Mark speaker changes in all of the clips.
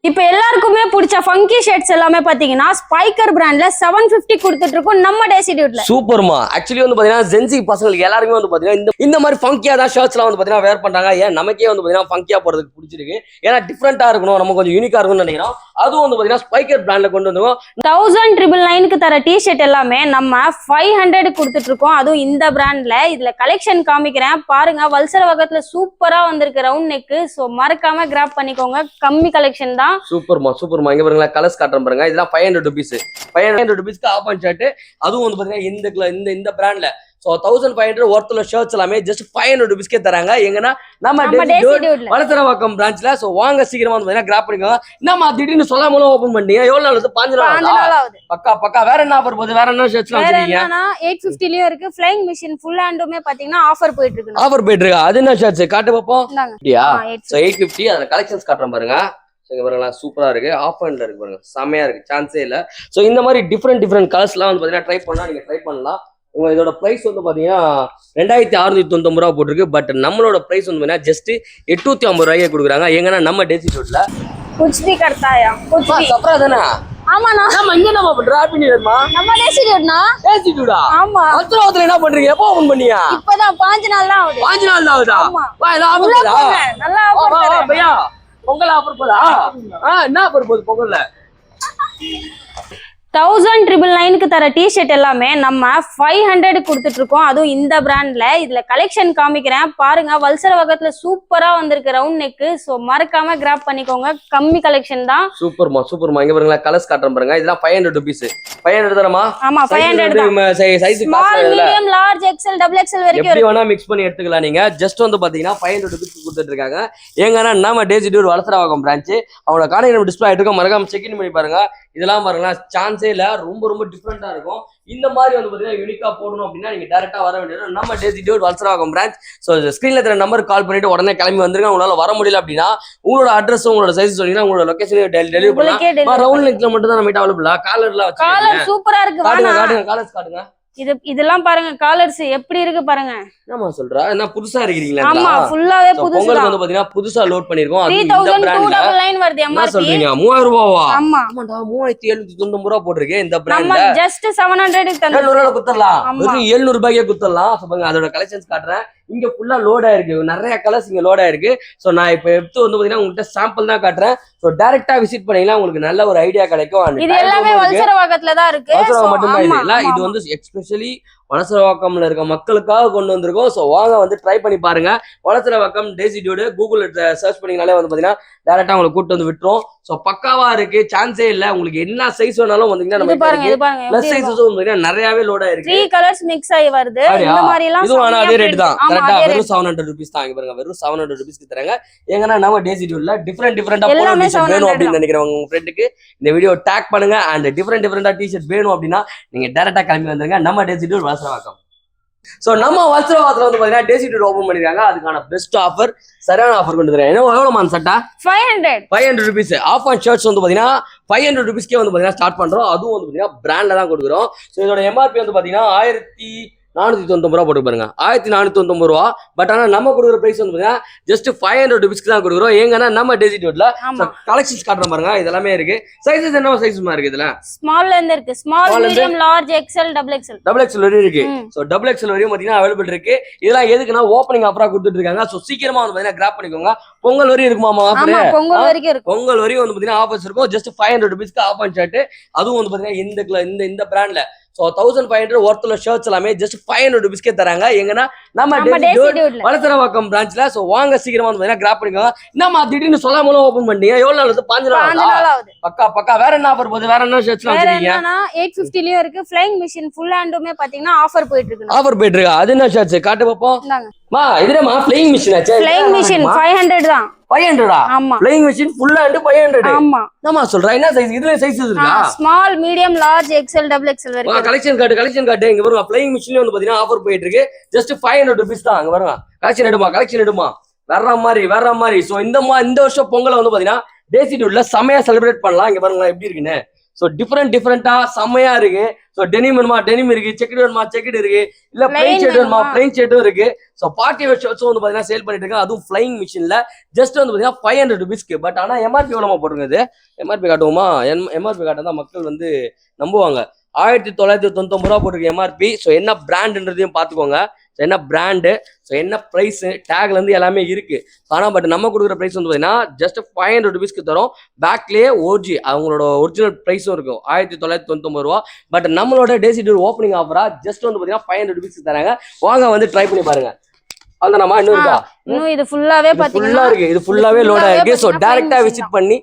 Speaker 1: இப்ப எல்லாருக்குமே பிடிச்ச ஃபங்கி ஷர்ட்ஸ் எல்லாமே பாத்தீங்கன்னா ஸ்பைக்கர் பிராண்ட்ல 750 கொடுத்துட்டு இருக்கோம் நம்ம டேசி டியூட்ல.
Speaker 2: சூப்பர்மா. ஆக்சுவலி வந்து பாத்தீங்கன்னா ஜென்சி பசங்களுக்கு எல்லாருமே வந்து பாத்தீங்கன்னா இந்த மாதிரி ஃபங்கியா தான் ஷர்ட்ஸ் எல்லாம் வந்து பாத்தீங்கன்னா வேர் பண்றாங்க. ஏன் நமக்கே வந்து பாத்தீங்கன்னா ஃபங்கியா போறதுக்கு பிடிச்சிருக்கு. ஏன்னா டிஃப்ரெண்டா இருக்கணும், நம்ம கொஞ்சம் யூனிக்கா இருக்கணும்னு நினைக்கிறோம். அதுவும் வந்து பாத்தீங்கன்னா ஸ்பைக்கர் பிராண்ட்ல கொண்டு வந்தோம்.
Speaker 1: 1999க்கு தர டிஷர்ட் எல்லாமே நம்ம 500 கொடுத்துட்டு இருக்கோம். அதுவும் இந்த பிராண்ட்ல. இதுல கலெக்ஷன் காமிக்கிறேன் பாருங்க. வல்சர வகத்துல சூப்பரா வந்திருக்கு ரவுண்ட் நெக். சோ மறக்காம கிராப் பண்ணிக்கோங்க. கம்மி கலெக்ஷன் தான்.
Speaker 2: சூப்பர்மா சூப்பர்மா. இங்க பாருங்க கலர்ஸ் காட்டுறேன் பாருங்க. இதெல்லாம் 500 rupees. 500 rupeesக்கு ஆஃப் அண்ட் ஷர்ட். அதுவும் வந்து பாத்தீங்கன்னா இந்த பிராண்ட்ல. சோ 1500 ஒர்த்துல ஷர்ட்ஸ் எல்லாமே ஜஸ்ட் 500 rupeesக்கே தராங்க. எங்கன்னா நம்ம வளசரவாக்கம் பிரான்ச்ல. சோ வாங்க சீக்கிரமா வந்து பாத்தீங்கன்னா கிராப் பண்ணிக்கோங்க. நம்ம திடீர்னு சொல்லாம ஓபன் பண்ணீங்க. எவ்வளவு நாள் வந்து 5 நாள் ஆகுது. பக்கா பக்கா. வேற என்ன ஆஃபர் போகுது? வேற என்ன ஷர்ட்ஸ்லாம் வச்சிருக்கீங்க?
Speaker 1: 850லயும் இருக்கு. ஃளைங் மிஷின் ஃபுல் ஹேண்டுமே பாத்தீங்கன்னா ஆஃபர் போயிட்டு இருக்கு.
Speaker 2: ஆஃபர் போயிட்டு இருக்கு. அது என்ன ஷர்ட்ஸ் காட்டு பாப்போம். அப்படியா? சோ 850. அதோட கலெக்ஷன்ஸ் காட்டுறேன் பாருங்க. சூப்பரா இருக்கு. ஆஃப் ஹேண்ட்ல இருக்கு பாருங்க. செமையா இருக்கு. சான்ஸே இல்ல. சோ இந்த மாதிரி டிஃப்ரெண்ட் கலர்ஸ்லாம் வந்து பாத்தீங்கன்னா ட்ரை பண்ணா நீங்க ட்ரை பண்ணலாம். உங்க இதோட பிரைஸ் வந்து பாத்தீங்கன்னா 2690 ரூபா போட்டிருக்கு. பட் நம்மளோட பிரைஸ் வந்து பாத்தீங்கன்னா ஜஸ்ட் 850 ரூபாய்க்கு கொடுக்குறாங்க. எங்கன்னா நம்ம டேசி ரோட்ல
Speaker 1: कुछ भी करता है कुछ भी
Speaker 2: சப்ரா தானே.
Speaker 1: ஆமாண்ணா.
Speaker 2: நம்ம இங்க நம்ம பண்ற ஹாப்பி நியூ இயர்மா.
Speaker 1: நம்ம டேசி ரோட்னா.
Speaker 2: டேசி ரோடா?
Speaker 1: ஆமா.
Speaker 2: அத்ராவத்துல என்ன பண்றீங்க? எப்போ ஓபன் பண்ணீங்க?
Speaker 1: இப்பதான் 5 நாள் தான் ஆகுது.
Speaker 2: 5 நாள் தான் ஆகுதா? வா எல்லாம் ஆஃபர் போதா?
Speaker 1: நல்லா ஆஃபர் தரேன்
Speaker 2: பையா. பொங்கல் ஆஃபர் போதா? என்ன ஆஃபர் போகுது பொங்கல்ல?
Speaker 1: 1999க்கு தர டிஷர்ட் எல்லாமே நம்ம 500 கொடுத்துட்டு இருக்கோம். அதுவும் இந்த பிராண்ட்ல. இதுல கலெக்ஷன் காமிக்கிறேன் பாருங்க. வல்சர வகத்துல சூப்பரா வந்திருக்கு ரவுண்ட் நெக். சோ மறக்காம கிராப் பண்ணிக்கோங்க. கம்மி கலெக்ஷன் தான்.
Speaker 2: சூப்பர்மா சூப்பர்மா. இங்க பாருங்க கலர்ஸ் காட்டுறேன் பாருங்க. இதெல்லாம் 500 rupees. 500 தானமா?
Speaker 1: ஆமா 500 தான்.
Speaker 2: Size
Speaker 1: small medium large XL double XL வரைக்கும்
Speaker 2: எப்படி வேணா மிக்ஸ் பண்ணி எடுத்துக்கலாம். நீங்க ஜஸ்ட் வந்து பாத்தீங்கன்னா 500 rupees கொடுத்துட்டு இருக்காங்க. ஏங்கன்னா நம்ம டேசி டியூட் வளசரவாக்கம் பிரான்ச். அவங்களோட கார்டு நம்ம டிஸ்ப்ளே ஆயிட்டு இருக்கோம். மறக்காம செக் பண்ணி பாருங்க. இதெல்லாம் பாருங்க சான்ஸே இல்ல. ரொம்ப டிஃப்ரெண்டா இருக்கும். இந்த மாதிரி வந்து பாத்தீங்கன்னா யூனிக்கா போடணும் அப்படின்னா நீங்க டைரக்டா வர வேண்டியது நம்ம Desi Dude Valasaravakkam branch. So ஸ்கிரீன்ல இருக்கிற நம்பர் கால் பண்ணிட்டு உடனே கிளம்பி வந்துருங்க. உங்களால வர முடியல அப்படின்னா உங்களோட அட்ரஸ் உங்களோட சைஸ் சொன்னீங்கன்னா உங்களோட லொகேஷன் டெலிவரி பண்ணலாம். ரவுண்ட் நெக்ல மட்டும் தான் நம்ம அவைலபிளா. காலர்ல
Speaker 1: காலர் சூப்பரா இருக்கு.
Speaker 2: காட்டுங்க காலர்ஸ் காட்டுங்க.
Speaker 1: இதெல்லாம் பாருங்க. காலர்ஸ் எப்படி இருக்கு பாருங்க.
Speaker 2: என்னமா சொல்றா? என்ன புதுசா இருக்கீங்களா?
Speaker 1: ஆமா ஃபுல்லாவே புதுசா.
Speaker 2: பொங்கலுக்கு வந்து பாத்தீங்கன்னா புதுசா லோட் பண்ணிருக்கோம். அது இந்த
Speaker 1: 3299 வருது
Speaker 2: என்ன
Speaker 1: MRP.
Speaker 2: சொல்றீங்க? 3000 ரூபாவா?
Speaker 1: ஆமா.
Speaker 2: ஆமாடா 3790 ரூபாய் போட்டுருக்கு இந்த பிராண்ட்ல.
Speaker 1: நம்ம ஜஸ்ட் 700 க்கு தந்தோம்.
Speaker 2: 700 ரூபாய் குத்தறலாம். வெறும் 700 ரூபாய்க்கே குத்தறலாம். பாருங்க அதோட கலெக்ஷன்ஸ் காட்டுறேன். இங்க ஃபுல்லா லோட் ஆயிருக்கு. நிறைய கலர்ஸ் இங்க லோட் ஆயிருக்கு. சோ நான் இப்ப எடுத்து வந்து பாத்தீங்கன்னா உங்ககிட்ட சாம்பிள் தான் காட்டுறேன். சோ டைரக்டா விசிட் பண்ணீங்கன்னா உங்களுக்கு நல்ல ஒரு ஐடியா கிடைக்கும்.
Speaker 1: இது எல்லாமே வல்சரவாக்கத்துல தான் இருக்கு.
Speaker 2: வல்சரவாக்கம் மட்டும் தான் இது இல்ல. இது வந்து எஸ்பெஷலி வளசரவாக்கம்ல இருக்க மக்களுக்காக கொண்டு வந்திருக்கோம். சோ வாங்க வந்து ட்ரை பண்ணி பாருங்க. வளசரவாக்கம் டேசி டியூட் கூகுள்ல சர்ச் பண்ணீங்கனாலே வந்து பாத்தீங்கன்னா டைரக்டா உங்களை கூட்டு வந்து விட்டுரும். சோ பக்காவா இருக்கு. சான்ஸே இல்ல. உங்களுக்கு என்ன சைஸ் வேணாலும் வந்தீங்கன்னா நம்ம
Speaker 1: பாருங்க.
Speaker 2: பிளஸ் சைஸஸும் வந்து நிறையவே லோட் ஆயிருக்கு.
Speaker 1: 3 கலர்ஸ் மிக்ஸ் ஆயி வருது. இந்த மாதிரி எல்லாம்
Speaker 2: இது ஆனா அதே ரேட் தான். கரெக்ட்டா வெறும் 700 rupees தான். இங்க பாருங்க வெறும் 700 rupeesக்கு தராங்க. ஏங்கன்னா நம்ம டேசி டியூட்ல டிஃபரெண்டா போன டிஷர்ட் வேணும் அப்படின்னு நினைக்கிறவங்க உங்க ஃப்ரெண்டுக்கு இந்த வீடியோ டாக் பண்ணுங்க. அண்ட் டிஃபரெண்டா டிஷர்ட் வேணும் அப்படின்னா நீங்க டைரக்டா கிளம்பி வந்துருங்க நம்ம டேசி டியூட் வளசரவாக்கம். சோ நம்ம வல்சரவாக்கத்துல வந்து பாத்தீங்கன்னா டேசி டியூட் ஓபன் பண்ணிருக்காங்க. அதுக்கான பெஸ்ட் ஆஃபர் சரியான ஆஃபர் கொண்டு வரேன். எவ்வளவு மான் சட்டா? 500 rupees. ஆஃப் ஆன் ஷர்ட்ஸ் வந்து பாத்தீங்கன்னா 500 rupeesக்கே வந்து பாத்தீங்கன்னா ஸ்டார்ட் பண்றோம். அதுவும் வந்து பாத்தீங்கன்னா பிராண்ட்ல தான் கொடுக்குறோம். சோ இதோட MRP வந்து பாத்தீங்கன்னா 1499 ரூபா போட்டு பாருங்க. 1499 ரூபா. பட் ஆனா நம்ம கொடுக்குற பிரைஸ் வந்து பாத்தீங்கன்னா ஜஸ்ட் 500 rupeesக்கு தான் கொடுக்குறோம். ஏங்கன்னா நம்ம டேசி டியூட்ல கலெக்ஷன்ஸ் காட்டுறோம் பாருங்க. இதெல்லாமே இருக்கு. சைஸஸ் என்ன சைஸ்மா இருக்கு இதுல?
Speaker 1: ஸ்மால்ல இருந்து இருக்கு. Small medium large XL double XL
Speaker 2: வரையும் இருக்கு. சோ டபுள் எக்ஸ்எல் வரையும் பாத்தீங்கன்னா அவைலபிள் இருக்கு. இதெல்லாம் எதுக்குன்னா ஓப்பனிங் ஆஃபரா கொடுத்துட்டு இருக்காங்க. சோ சீக்கிரமா வந்து பாத்தீங்கன்னா கிராப் பண்ணிக்கோங்க. பொங்கல் வரையும் இருக்குமாமா ஆஃபர்?
Speaker 1: பொங்கல் வரைக்கும் இருக்கு.
Speaker 2: பொங்கல் வரையும் வந்து பாத்தீங்கன்னா ஆஃபர்ஸ் இருக்கும். ஜஸ்ட் 500 rupeesக்கு ஆஃப் ஆன் ஷர்ட். அதுவும் வந்து பாத்தீங்கன்னா இந்த பிராண்ட்ல. சோ 1500 ஒர்த்துல ஷர்ட்ஸ் எல்லாமே ஜஸ்ட் 500 rupeesக்கே தராங்க. எங்கன்னா நம்ம வளசரவாக்கம் பிரான்ச்ல. சோ வாங்க சீக்கிரமா வந்து கிராப் பண்ணிக்கோங்க. நம்ம திடீர்னு சொல்லாம ஓபன் பண்ணீங்க. எவ்வளவு நாள்? 5 நாள் ஆகுது. பக்கா. வேற என்ன ஆஃபர் போகுது? வேற என்ன ஷர்ட்ஸ்லாம் வச்சிருக்கீங்க?
Speaker 1: 850லயும் இருக்கு. ஃளைங் மிஷின் ஃபுல் ஹேண்டுமே பாத்தீங்கன்னா ஆஃபர் போயிட்டு இருக்கு.
Speaker 2: ஆஃபர் போயிட்டு இருக்கு. அது என்ன ஷர்ட்ஸ் காட்டு பாப்போம். மா இதுமா ஃளைங் மிஷின் ஆச்சே.
Speaker 1: ஃளைங் மிஷின் 500 தான்.
Speaker 2: 500
Speaker 1: ஆமா.
Speaker 2: ஃளைங் மிஷின் ஃபுல் ஹேண்ட் 500.
Speaker 1: ஆமா.
Speaker 2: என்னமா சொல்றா? என்ன சைஸ்? இதுல சைஸஸ் இருக்கா?
Speaker 1: Small medium large XL double XL வரைக்கும்.
Speaker 2: கலெக்ஷன் காட்டு. இங்க பாருங்க ஃளைங் மிஷின்ல வந்து பாத்தீங்கன்னா ஆஃபர் போயிட்டு இருக்கு. ஜஸ்ட் 500 rupees தான். அங்க பாருங்க கலெக்ஷன் எடுமா. வேற மாதிரி. சோ இந்த வருஷம் பொங்கலை வந்து பாத்தீங்கன்னா டேசி டியூட்ல செமையா செலிப்ரேட் பண்ணலாம். இங்க பாருங்க எப்படி இருக்குன்னு. ஸோ டிஃப்ரெண்டா செம்மையா இருக்கு. ஸோ டெனிம் வேணுமா டெனிம் இருக்கு, செக்குடு வேணுமா செக்குடு இருக்கு, இல்ல பிளைன் ஷர்ட் வேணுமா பிளைன் ஷர்ட்டும் இருக்கு. ஸோ பார்ட்டி வேர் ஷர்ட்ஸும் வந்து பாத்தீங்கன்னா சேல் பண்ணிட்டு இருக்காங்க, அதுவும் ஃபிளைங் மிஷின்ல. ஜஸ்ட் வந்து பாத்தீங்கன்னா 500 rupeesக்கு. பட் ஆனா எம்ஆர்பி எவ்வளவு போட்டுருக்குது, எம்ஆர்பி காட்டுவோமா? எம்ஆர்பி காட்ட தான் மக்கள் வந்து நம்புவாங்க. 1999 ரூபா போட்டிருக்கு எம்ஆர்பி. ஸோ என்ன பிராண்டுன்றதையும் பார்த்துக்கோங்க. ஸோ என்ன பிராண்டு, ஸோ என்ன ப்ரைஸ், டேக்ல இருந்து எல்லாமே இருக்கு. ஆனால் பட் நம்ம கொடுக்குற ப்ரைஸ் வந்து பார்த்தீங்கன்னா ஜஸ்ட் 500 rupeesக்கு தரும். பேக்லேயே ஓஜி அவங்களோட ஒரிஜினல் ப்ரைஸும் இருக்கும் 1999 ரூபா. பட் நம்மளோட டேசி டூர் ஓப்பனிங் ஆஃபரா ஜஸ்ட் வந்து பார்த்தீங்கன்னா 500 rupeesக்கு தராங்க. வாங்க வந்து ட்ரை பண்ணி பாருங்க. அந்த நம்ம இன்னும் இருக்கா,
Speaker 1: இன்னும் இது ஃபுல்லாவே
Speaker 2: ஃபுல்லா இருக்கு, இது ஃபுல்லாவே லோடா இருக்கு. ஸோ டைரக்டா விசிட் பண்ணி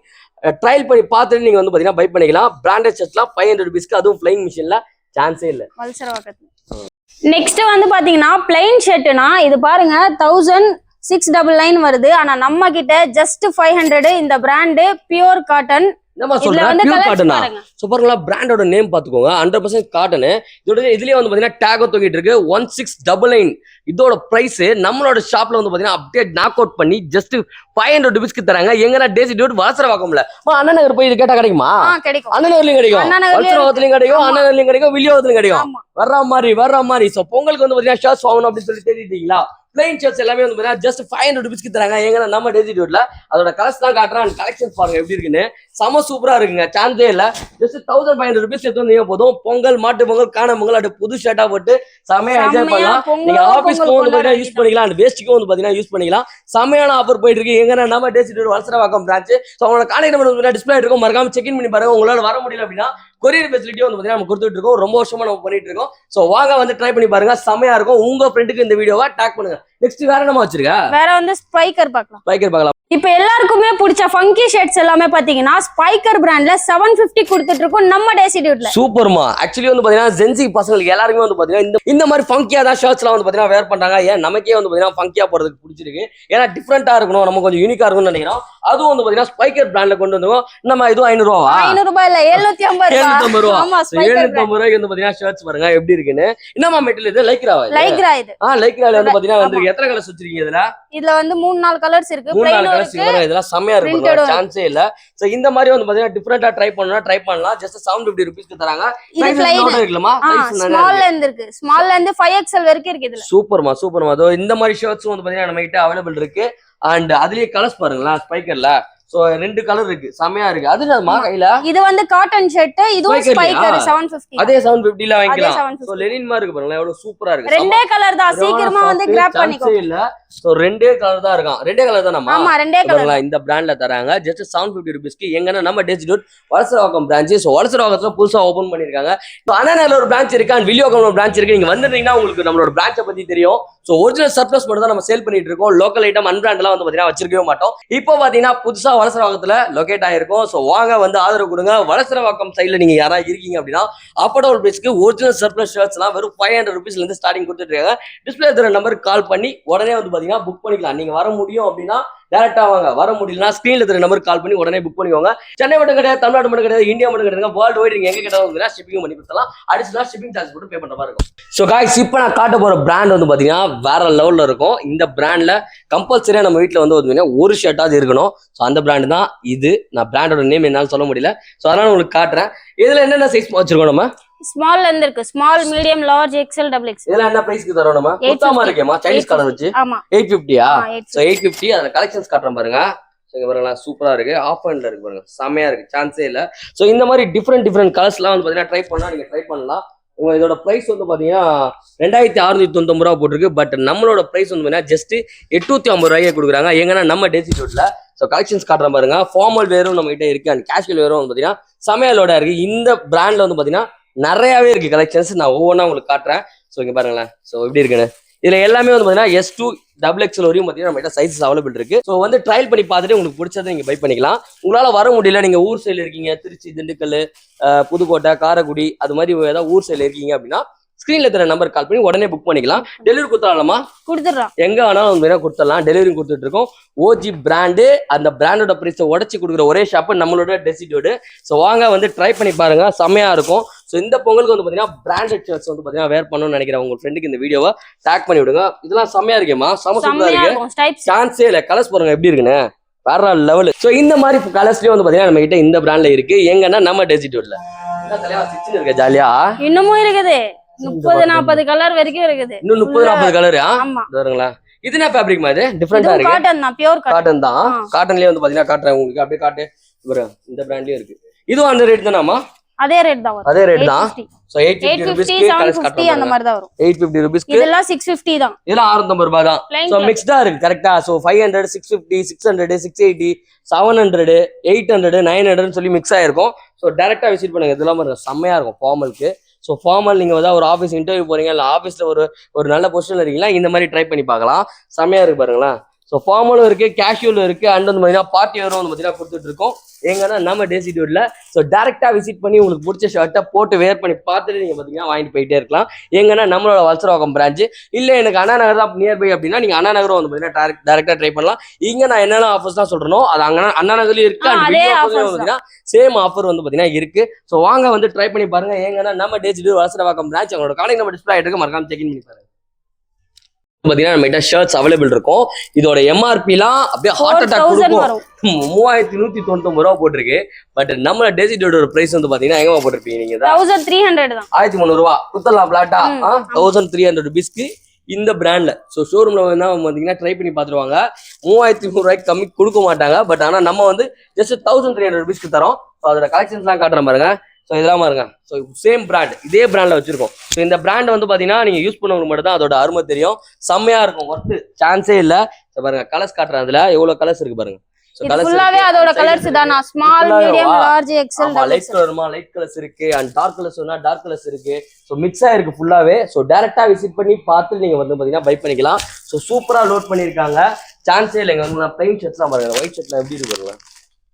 Speaker 2: ட்ரையல் பண்ணி பார்த்துட்டு நீங்க வந்து பாத்தீங்கன்னா பை பண்ணிக்கலாம். பிராண்டட் ஷர்ட்ஸ்லாம் 500 rupeesக்கு, அதுவும் ஃபிளைங் மிஷின்ல சான்ஸே இல்ல.
Speaker 1: நெக்ஸ்ட் வந்து பாத்தீங்கன்னா பிளைன் ஷர்ட்னா இது பாருங்க 1699 வருது. ஆனா நம்ம கிட்ட ஜஸ்ட் 500. இந்த பிராண்ட் பியூர் காட்டன்.
Speaker 2: என்னமா சொல்றேன், பியூர் காட்டனா? சூப்பர்ங்களா, பிராண்டோட நேம் பாத்துக்கோங்க, 100% காட்டன். இதோட இதுலயே வந்து பாத்தீங்கன்னா டேக் தூக்கிட்டு இருக்கு 1699. இதோட பிரைஸ் நம்மளோட ஷாப்ல வந்து பாத்தீங்கன்னா அப்டேட் நாக் அவுட் பண்ணி ஜஸ்ட் 500 rupeesக்கு தராங்க. எங்கன்னா டேசி டியூட் வளசரவாக்கம்ல அண்ணா நகர் போய் இது கேட்டா கிடைக்குமா? அண்ணா நகர்லயும் கிடைக்கும், வளசரவாக்கத்துலயும் கிடைக்கும், அண்ணா நகர்லயும் கிடைக்கும், வில்லியோகத்துலயும் கிடைக்கும். வர்ற மாதிரி. சோ பொங்கலுக்கு வந்து பாத்தீங்கன்னா ஷர்ட்ஸ் வாங்கணும் அப்படின்னு சொல்லி தேடிட்டீங்களா? பிளைன் ஷர்ட்ஸ் எல்லாமே வந்து பாத்தீங்கன்னா ஜஸ்ட் 500 rupeesக்கு தராங்க. எங்கன்னா நம்ம டேசி டியூட்ல. அதோட கலர்ஸ் தான் காட்டுறேன், கலெக்ஷன்ஸ் பாருங்க எப்படி இருக்குன்னு. செம சூப்பரா இருக்குங்க, சான்ஸே இல்ல. ஜஸ்ட் 1500 rupees எடுத்து வந்தீங்க போதும். பொங்கல், மாட்டு பொங்கல், காண பொங்கல், அது புது ஷர்ட்டா போட்டு செமையா என்ஜாய் பண்ணலாம். நீங்க ஆபீஸ்க்கு வந்து பாத்தீங்கன்னா யூஸ் பண்ணிக்கலாம், அண்ட் வேஸ்ட்டுக்கும் வந்து பாத்தீங்கன்னா யூஸ் பண்ணிக்கலாம். செமையான ஆஃபர் போயிட்டு இருக்கு. எங்கன்னா நம்ம டேசி டியூட் வளசரவாக்கம் பிரான்ச். ஸோ அவங்களோட கான்டாக்ட் நம்பர் டிஸ்பிளே இருக்கும், மறக்காம செக் இன் பண்ணி பாருங்க. உங்களால வர முடியல அப்படின்னா கொரியர் ஃபெசிலிட்டியும் வந்து பாத்தீங்கன்னா நம்ம கொடுத்துட்டு இருக்கோம். ரொம்ப வருஷமா நம்ம பண்ணிட்டு இருக்கோம். சோ வாங்க வந்து ட்ரை பண்ணி பாருங்க, செமையா இருக்கும். உங்க ஃப்ரெண்டுக்கு இந்த வீடியோவை டாக் பண்ணுங்க. நெக்ஸ்ட் வேற என்ன வச்சிருக்க?
Speaker 1: வேற வந்து ஸ்பைக்கர் பார்க்கலாம்.
Speaker 2: இப்ப
Speaker 1: எல்லாருக்குமே பிடிச்ச ஃபங்கி ஷர்ட்ஸ் எல்லாமே பாத்தீங்கன்னா ஸ்பைக்கர் பிராண்ட்ல 750 கொடுத்துட்டு இருக்கோம் நம்ம டேசி டியூட்ல.
Speaker 2: சூப்பர்மா. ஆக்சுவலி வந்து பாத்தீங்கன்னா ஜென்சி பசங்களுக்கு எல்லாருமே வந்து பாத்தீங்கன்னா இந்த மாதிரி ஃபங்கியா தான் ஷர்ட்ஸ் எல்லாம் வந்து பாத்தீங்கன்னா வேர் பண்றாங்க. ஏன் நமக்கே வந்து பாத்தீங்கன்னா ஃபங்கியா போறதுக்கு பிடிச்சிருக்கு. ஏன்னா டிஃபரெண்டா இருக்கணும், நம்ம கொஞ்சம் யூனிக்கா இருக்கணும்னு நினைக்கிறோம். அதுவும் வந்து பாத்தீங்கன்னா ஸ்பைக்கர் பிராண்ட்ல கொண்டு வந்தோம். நம்ம இதுவும் 500 ரூபா
Speaker 1: 500 ரூபாய் இல்ல 750 ரூபா.
Speaker 2: ஆமா 750 ரூபாய்க்கு வந்து பாத்தீங்கன்னா ஷர்ட்ஸ் பாருங்க எப்படி இருக்குன்னு. என்னமா மெட்டீரியல் இது? லைக்ரா இது. லைக்ரால வந்து பாத்தீங்கன்னா வந்திருக்கு. எத்தனை கலர்ஸ் வச்சிருக்கீங்க இதுல?
Speaker 1: இதுல வந்து 3-4 கலர்ஸ் இருக்கு.
Speaker 2: 3-4 கலர்ஸ் இருக்கு. இதெல்லாம் செமையா இருக்கு, சான்ஸே இல்ல. சோ இந்த மாதிரி வந்து பாத்தீங்கன்னா டிஃபரெண்டா ட்ரை பண்ணலாம். ஜஸ்ட் 750 rupeesக்கு தராங்க. சைஸ் நோட் இருக்குலமா? சைஸ்
Speaker 1: ஸ்மால்ல இருந்து இருக்கு, ஸ்மால்ல இருந்து 5XL வரைக்கும் இருக்கு இதுல.
Speaker 2: சூப்பர்மா. அதோ இந்த மாதிரி ஷர்ட்ஸ் வந்து பாத்தீங்கன்னா நம்ம கிட்ட அவைலபிள் இருக்கு. அண்ட் அதுலயே கலர்ஸ் பாருங்களா ஸ்பைக்கர்ல. சோ 2 கலர் இருக்கு, செமையா இருக்கு. அது நம்ம கையில இது
Speaker 1: வந்து காட்டன் ஷர்ட், இதுவும் ஸ்பைக்கர் 750.
Speaker 2: அதே 750 ல வாங்கிக்கலாம். சோ லெனின் மாதிரி இருக்கு பாருங்க, எவ்வளவு சூப்பரா இருக்கு.
Speaker 1: ரெண்டே கலர் தான், சீக்கிரமா வந்து கிராப் பண்ணிக்கோ.
Speaker 2: இல்ல சோ ரெண்டே கலர் தான் இருக்கான். ரெண்டே கலர் தான் நம்ம.
Speaker 1: ஆமா ரெண்டே கலர்.
Speaker 2: இந்த பிராண்ட்ல தராங்க ஜஸ்ட் 750 rupeesக்கு. எங்கன்னா நம்ம டேசி டியூட் வளசரவாக்கம் பிரான்ச். சோ வளசரவாக்கத்துல புதுசா ஓபன் பண்ணிருக்காங்க. சோ அண்ணாநகர்ல ஒரு பிரான்ச் இருக்கு, அண்ட் வில்லியோகம்ல ஒரு பிரான்ச் இருக்கு. நீங்க வந்துட்டீங்கன்னா உங்களுக்கு நம்மளோட பிரான்ச்சை பத்தி தெரியும். சோ ஒரிஜினல் சர்ப்ளஸ் மட்டும் தான் நம்ம சேல் பண்ணிட்டு இருக்கோம். லோக்கல் ஐட்டம் அன்பிராண்ட் எல்லாம் வந்து பாத்தீங்கன்னா வச்சிருக்கவே மாட்டோம். இப்போ பாத்தீங்கன்னா புதுசா வளசரவாக்கத்துல லொகேட் ஆயிருக்கும். சோ வாங்க வந்து ஆதரவு கொடுங்க. வளசரவாக்கம் சைட்ல நீங்க யாராவது இருக்கீங்க அப்படின்னா அப்படோல் பிரைஸ்க்கு ஒரிஜினல் சர்ப்ளஸ் ஷர்ட்ஸ் எல்லாம் வெறும் 500 rupeesல இருந்து ஸ்டார்டிங் கொடுத்துட்டு இருக்காங்க. டிஸ்பிளே தர நம்பருக்கு கால் பண்ணி உடனே வந்து பாத்தீங்கன்னா புக் பண்ணிக்கலாம். நீங்க வர முடியும் அப்படின்னா டேரக்டா வாங்க, வர முடியலன்னா ஸ்கிரீன்ல தெரிய நம்பருக்கு கால் பண்ணி உடனே புக் பண்ணிக்கோங்க. சென்னை மட்டும் கிடையாது, தமிழ்நாடு மட்டும் கிடையாது, இந்தியா மட்டும் கிடையாது, வேர்ல்டு வைட் நீங்க எங்க கேட்டாலும் ஷிப்பிங் பண்ணி கொடுத்தலாம். அடிஷனலா ஷிப்பிங் சார்ஜ் போட்டு பே பண்ற மாதிரி இருக்கும். சோ காய்ஸ், இப்போ நான் காட்ட போற பிராண்ட் வந்து பாத்தீங்கன்னா வேற லெவல்ல இருக்கும். இந்த பிராண்ட்ல கம்பல்சரியா நம்ம வீட்டுல வந்து ஒரு ஷர்ட்டாவது இருக்கணும். சோ அந்த பிராண்ட் தான் இது. நான் பிராண்டோட நேம் என்னால சொல்ல முடியல, சோ அதனால உங்களுக்கு காட்டுறேன். இதுல என்னென்ன சைஸ் வச்சிருக்கோம் நம்ம?
Speaker 1: ஸ்மால்ல இருந்து இருக்கு, small, medium, large, XL, XXL.
Speaker 2: இதெல்லாம் என்ன பிரைஸ்க்கு தரோம் நம்ம? குத்தாம இருக்கேமா சைனீஸ் கலர் வச்சு.
Speaker 1: ஆமா
Speaker 2: 850யா? சோ 850. அதுல கலெக்ஷன்ஸ் காட்டுறேன் பாருங்க. இங்க பாருங்க, சூப்பரா இருக்கு. ஆஃப் ஹேண்ட்ல இருக்கு பாருங்க, செமையா இருக்கு, சான்ஸே இல்ல. சோ இந்த மாதிரி டிஃபரெண்ட் கலர்ஸ்லாம் வந்து பாத்தீங்கன்னா ட்ரை பண்ணா நீங்க ட்ரை பண்ணலாம். இதோட பிரைஸ் வந்து பாத்தீங்கன்னா 2699 ரூபா போட்டிருக்கு. பட் நம்மளோட பிரைஸ் வந்து பாத்தீங்கன்னா ஜஸ்ட் 850 ரூபாய்க்கு கொடுக்குறாங்க. எங்கன்னா நம்ம டேசி டியூட்ல. ஸோ கலெக்ஷன்ஸ் காட்டுற பாருங்க. ஃபார்மல் வேரும் நம்ம கிட்ட இருக்கு, அண்ட் கேஷுவல் வேரும் வந்து பாத்தீங்கன்னா சமையலோட இருக்கு. இந்த பிராண்ட்ல வந்து பாத்தீங்கன்னா நிறையவே இருக்கு கலெக்ஷன்ஸ். நான் ஒவ்வொன்றா உங்களுக்கு காட்டுறேன். ஸோ இங்க பாருங்களேன், ஸோ எப்படி இருக்குன்னு. இதுல எல்லாமே வந்து பாத்தீங்கன்னா S2 XXL வரையும் பாத்தீங்கன்னா நம்ம கிட்ட சைஸஸ் அவைலபிள் இருக்கு. ஸோ வந்து ட்ரையல் பண்ணி பார்த்துட்டு உங்களுக்கு பிடிச்சதை நீங்க பை பண்ணிக்கலாம். உங்களால வர முடியல, நீங்க ஊர் சைடுல இருக்கீங்க, திருச்சி, திண்டுக்கல், புதுக்கோட்டை, காரைக்குடி, அது மாதிரி ஏதாவது ஊர் சைடுல இருக்கீங்க அப்படின்னா ஸ்கிரீன்ல தர நம்பர் கால் பண்ணி உடனே புக் பண்ணிக்கலாம். டெலிவரி கொடுத்துடலாமா?
Speaker 1: கொடுத்துடலாம்,
Speaker 2: எங்க வேணாலும் வந்து கொடுத்துடலாம். டெலிவரி கொடுத்துட்டு இருக்கோம். ஓஜி பிராண்டு, அந்த பிராண்டோட பிரைஸை உடச்சி கொடுக்குற ஒரே ஷாப் நம்மளோட டேசி டியூட். ஸோ வாங்க வந்து ட்ரை பண்ணி பாருங்க, செம்மையா இருக்கும். ஸோ இந்த பொங்கலுக்கு வந்து பாத்தீங்கன்னா பிராண்டட் ஷர்ட்ஸ் வந்து பாத்தீங்கன்னா வேர் பண்ணணும்னு நினைக்கிறேன். உங்க ஃப்ரெண்டுக்கு இந்த வீடியோவை டேக் பண்ணி விடுங்க. இதெல்லாம் செம்மையா இருக்கேமா, செம்ம சூப்பரா இருக்கு, சான்ஸே இல்ல. கலர்ஸ் பாருங்க எப்படி இருக்குன்னு. வேற லெவல். ஸோ இந்த மாதிரி கலர்ஸ்லயும் வந்து பாத்தீங்கன்னா நம்ம கிட்ட இந்த பிராண்ட்ல இருக்கு. எங்கன்னா நம்ம டெசிடியூட்ல இருக்க ஜாலியா
Speaker 1: இன்னமும் இருக்குது. 30-40 கலர் வரைக்கும் இருக்குது.
Speaker 2: இன்னும் 30-40 கலர்.
Speaker 1: ஆமா
Speaker 2: பாருங்களா, இது என்ன ஃபேப்ரிக் மாதிரி டிஃபரெண்டா இருக்கு.
Speaker 1: காட்டன் தான், பியூர்
Speaker 2: காட்டன் தான். காட்டன்லயே வந்து பாத்தீங்கன்னா காட்டுறேன் உங்களுக்கு, அப்படியே காட்டு. இந்த பிராண்ட்லயும் இருக்கு. இதுவும் அந்த ரேட் தானாமா?
Speaker 1: அதே ரேட் தான் வரும்.
Speaker 2: அதே ரேட் தான். சோ 850 ரூபீஸ்க்கு கலர்ஸ் காட்டுறோம். அந்த மாதிரி தான் வரும். 850 ரூபீஸ்க்கு. இதெல்லாம் 650 தான். இதெல்லாம் 650 ரூபாய் தான். சோ மிக்ஸ்டா இருக்கு கரெக்ட்டா. சோ 500, 650, 600, 680, 700, 800, 900 னு சொல்லி மிக்ஸ் ஆயிருக்கும். சோ டைரக்டா விசிட் பண்ணுங்க. இதெல்லாம் பாருங்க செம்மையா இருக்கும் ஃபார்மலுக்கு. ஸோ ஃபார்மல் நீங்கள் வந்து ஒரு ஆஃபீஸ் இன்டர்வியூ போறீங்க, இல்லை ஆஃபீஸில் ஒரு நல்ல பொசிஷனில் இருக்கீங்களா, இந்த மாதிரி ட்ரை பண்ணி பார்க்கலாம். செம்மையா இருக்கு பாருங்களேன். ஸோ ஃபார்மலும் இருக்கு, கேஷுவலும் இருக்கு, அண்ட் வந்து பார்த்தீங்கன்னா பார்ட்டி வேரும் வந்து பார்த்தீங்கன்னா கொடுத்துட்டு இருக்கோம். எங்கன்னா நம்ம டெசிடியூட்ல. ஸோ டேரக்டா விசிட் பண்ணி உங்களுக்கு பிடிச்ச ஷர்ட்டை போட்டு வேர் பண்ணி பார்த்துட்டு நீங்க பார்த்தீங்கன்னா வாங்கிட்டு போயிட்டே இருக்கலாம். எங்கன்னா நம்மளோட வல்சரவாக்கம் பிரான்ச். இல்லை எனக்கு அண்ணா நகர் தான் நியர்பை அப்படின்னா நீங்க அண்ணா நகரம் வந்து பார்த்தீங்கன்னா டேரக்டா ட்ரை பண்ணலாம். இங்க நான் என்னென்ன ஆஃபர்ஸ் தான் சொல்றேனோ அது அங்கே அண்ணா நகர்லயும் இருக்கு. பார்த்தீங்கன்னா சேம் ஆஃபர் வந்து பார்த்தீங்கன்னா இருக்கு. ஸோ வாங்க வந்து ட்ரை பண்ணி பாருங்க. எங்கன்னா நம்ம டெசிடியூட் வல்சரவாக்கம் பிரான்ச். அவங்களோட கான்டாக்ட் நம்பர் டிஸ்ப்ளே ஆயிட்டு இருக்கு, மறக்காம செக் பண்ணி பாருங்க. பாத்தீங்கன்னா நம்ம கிட்ட ஷர்ட்ஸ் அவைலபிள் இருக்கும். இதோட எம்ஆர்பிலாம் அப்படியே ஹார்ட் அட்டாக் கொடுக்கும். 3199 ரூபா போட்டிருக்கு. பட் நம்ம டெசிடியூட்டோட பிரைஸ் வந்து பாத்தீங்கன்னா எங்க போட்டிருப்பீங்க நீங்க?
Speaker 1: 1300 தான்.
Speaker 2: 1300 ரூபா குத்தலாம் பிளாட்டா. 1300 ரூபீஸ்க்கு இந்த பிராண்ட்ல. ஸோ ஷோரூம்ல வந்து பாத்தீங்கன்னா ட்ரை பண்ணி பாத்துருவாங்க. 3300 ரூபாய்க்கு கம்மி கொடுக்க மாட்டாங்க. பட் ஆனா நம்ம வந்து ஜஸ்ட் 1300 ரூபீஸ்க்கு தரோம். ஸோ அதோட கலெக்ஷன்ஸ் எல்லாம் காட்டுறேன் பாருங்க. ஸோ இதெல்லாம் பாருங்க. ஸோ சேம் பிராண்ட், இதே பிராண்ட்ல வச்சிருக்கோம். ஸோ இந்த பிராண்ட் வந்து பாத்தீங்கன்னா நீங்க யூஸ் பண்ணவங்களுக்கு மட்டும் தான் அதோட அருமை தெரியும். செம்மையா இருக்கும், ஒர்த்து சான்ஸே இல்ல. ஸோ பாருங்க கலர்ஸ் காட்டுறேன். அதுல எவ்வளவு கலர்ஸ் இருக்கு பாருங்க.
Speaker 1: ஃபுல்லாவே அதோட கலர்ஸ் தானா? Small, medium, large, XL,
Speaker 2: light கலர்மா லைட் கலர்ஸ் இருக்கு, அண்ட் டார்க் கலர்ஸ்னா டார்க் கலர்ஸ் இருக்கு. ஸோ மிக்ஸ் ஆயிருக்கு ஃபுல்லாவே. ஸோ டைரக்டா விசிட் பண்ணி பார்த்து நீங்க வந்து பாத்தீங்கன்னா பை பண்ணிக்கலாம். ஸோ சூப்பரா லோட் பண்ணிருக்காங்க, சான்ஸே இல்லை. இங்க வந்து பிளைன் ஷர்ட்ஸ்லாம் பாருங்க, ஒயிட் ஷர்ட்லாம் எப்படி இருக்கு,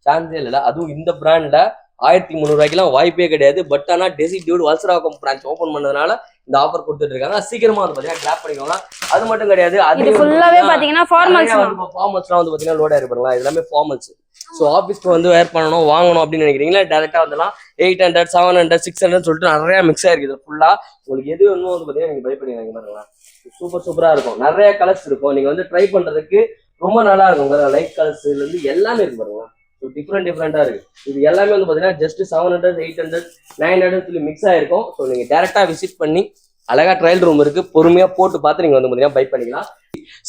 Speaker 2: சான்ஸே இல்லை. அதுவும் இந்த பிராண்ட்ல 1300 ரூபாய்க்குலாம் வாய்ப்பே கிடையாது. பட் ஆனா டெசிடியூட் வல்சரவாக்கம் பிரான்ச் ஓபன் பண்ணதுனால இந்த ஆஃபர் கொடுத்துட்டு இருக்காங்க. சீக்கிரமா வந்து பாத்தீங்கன்னா கிராப் பண்ணிக்கோங்க. அது மட்டும் கிடையாது, அது
Speaker 1: ஃபுல்லாவே பாத்தீங்கன்னா ஃபார்மல்ஸ்லாம்
Speaker 2: வந்து பாத்தீங்கன்னா லோட் ஆயிருப்பாங்க. இதெல்லாமே ஃபார்மல்ஸ். ஸோ ஆஃபீஸ்க்கு வந்து வேர் பண்ணணும், வாங்கணும் அப்படின்னு நினைக்கிறீங்களா, டேரக்டா வந்துலாம் 800, 700, 600 சொல்லிட்டு நிறைய மிக்ஸ் ஆயிருக்கு. இது ஃபுல்லா உங்களுக்கு எது வேணுமோ வந்து பாத்தீங்கன்னா நீங்க பை பண்ணிக்கலாம். பாருங்களா, சூப்பரா இருக்கும். நிறைய கலர்ஸ் இருக்கும். நீங்க வந்து ட்ரை பண்றதுக்கு ரொம்ப நல்லா இருக்கும். லைட் கலர்ஸ்ல இருந்து எல்லாமே இருக்கு பாருங்க. டிஃப்ரெண்டா இருக்கு. இது எல்லாமே வந்து பாத்தீங்கன்னா ஜஸ்ட் 700, 800, 900 சொல்லி மிக்ஸ் ஆயிருக்கும். ஸோ நீங்க டேரக்டா விசிட் பண்ணி அழகா ட்ரையல் ரூம் இருக்கு, பொறுமையா போட்டு பார்த்து நீங்க வந்து பாத்தீங்கன்னா பை பண்ணிக்கலாம்.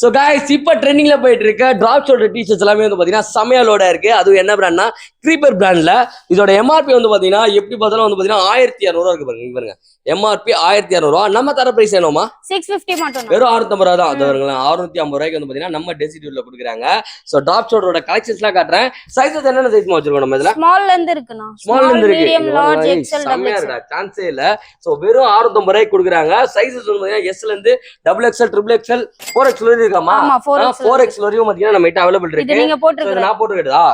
Speaker 2: ஸோ காய்ஸ், இப்போ ட்ரெண்டிங்ல போயிட்டு இருக்க டிராப் ஷோல்டர் டிஷர்ட்ஸ் எல்லாமே வந்து பாத்தீங்கன்னா செமையா லோடா இருக்கு. அதுவும் என்ன பிராண்ட்னா க்ரீப்பர் பிராண்ட்ல. இதோட எம்ஆர்பி வந்து பாத்தீங்கன்னா எப்படி பார்த்தாலும் வந்து பாத்தீங்கன்னா 1200 இருக்கு பாருங்க. எம்ஆர்பி 1200 ரூபா. நம்ம தர பிரைஸ் என்னமா? 650 மட்டும், வெறும் 650 ரூபா தான். அது வருங்களா, 650 ரூபாய்க்கு வந்து பாத்தீங்கன்னா நம்ம டெசிடியூட்ல கொடுக்குறாங்க. ஸோ டிராப் ஷோல்டரோட கலெக்ஷன்ஸ் எல்லாம் காட்டுறேன். சைஸஸ் என்னென்ன சைஸ் வச்சிருக்கோம் நம்ம இதுல? ஸ்மால்ல இருந்து இருக்குண்ணா, ஸ்மால்ல இருந்து இருக்கு, medium, large, XL, double XL. சான்ஸே இல்ல. ஸோ வெறும் 650 ரூபாய்க்கு கொடுக்குறாங்க. சைஸஸ் வந்து பாத்தீங்கன்னா எஸ்ல இருந்து double XL, triple XL, 4XL வரைக்கும் இருக்காமா? 4XL வரையும் பாத்தீங்கன்னா நம்ம கிட்ட அவைலபிள் இருக்கு.
Speaker 1: நீங்க போட்டுருக்கீங்க, நான்
Speaker 2: போட்டுக்கிட்டதா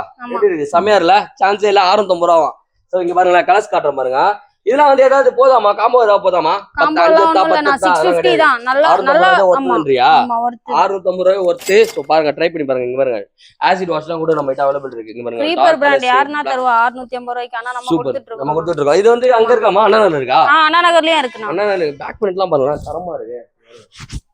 Speaker 2: செமையா இல்ல? சான்ஸே இல்ல. 650 ரூபா. சோ இங்க பாருங்க கலர்ஸ் காட்டுறேன் பாருங்க. இதெல்லாம் வந்து ஏதாவது போதாமா? காம்போ ஏதாவது போதாமா?
Speaker 1: 650 தான். நல்லா
Speaker 2: ஒர்த்துன்றியா? 650 ரூபாய் ஒர்த்து. சோ பாருங்க, ட்ரை பண்ணி பாருங்க. இங்க பாருங்க ஆசிட் வாஷ்லாம் கூட நம்ம கிட்ட அவைலபிள் இருக்கு. இங்க பாருங்க
Speaker 1: க்ரீப்பர் பிராண்ட் யாருன்னா தருவா 650 ரூபாய்க்கு. ஆனா நம்ம கொடுத்துட்டு இருக்கோம்.
Speaker 2: இது வந்து அங்க இருக்காமா? அண்ணா நகர்ல இருக்கா?
Speaker 1: அண்ணா நகர்லயும் இருக்கு.
Speaker 2: அண்ணா நகர்ல பேக் பண்ணிட்டுலாம் பாருங்க, தரமா இருக்கு.